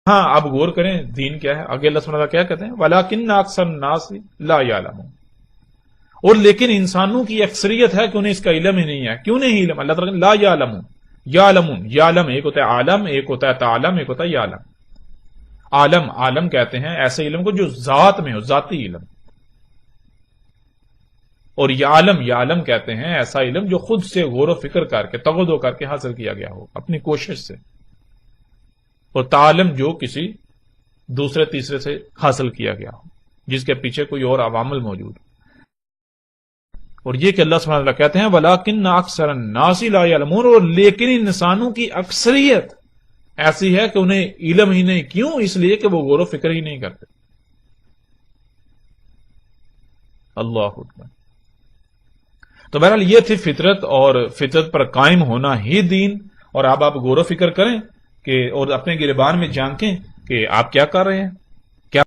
ہاں آپ غور کریں دین کیا ہے. آگے اللہ سبحانہ کیا کہتے ہیں وَلَٰكِنَّ أَكْثَرَ النَّاسِ لَا يَعْلَمُونَ. اور لیکن انسانوں کی اکثریت ہے کہ انہیں اس کا علم ہی نہیں ہے. کیوں نہیں علم؟ اللہ تعالیٰ لا یعلمون. یعلمون یعلم ایک ہوتا ہے عالم، ایک ہوتا ہے تعلم، ایک ہوتا ہے یعلم. عالم کہتے ہیں ایسے علم کو جو ذات میں ہو، ذاتی علم. اور یعلم کہتے ہیں ایسا علم جو خود سے غور و فکر کر کے تغدو کر کے حاصل کیا گیا ہو اپنی کوشش سے. اور تعلم جو کسی دوسرے تیسرے سے حاصل کیا گیا ہو، جس کے پیچھے کوئی اور عوامل موجود ہو. اور یہ کہ اللہ سبحانہ وتعالیٰ کہتے ہیں وَلَٰكِنَّ أَكْثَرَ النَّاسِ لَا يَعْلَمُونَ. اور لیکن انسانوں کی اکثریت ایسی ہے کہ انہیں علم ہی نہیں. کیوں؟ اس لیے کہ وہ غور و فکر ہی نہیں کرتے. اللہ اکبر. تو بہرحال یہ تھی فطرت، اور فطرت پر قائم ہونا ہی دین. اور اب آپ غور و فکر کریں کہ اور اپنے گریبان میں جھانکیں کہ آپ کیا کر رہے ہیں.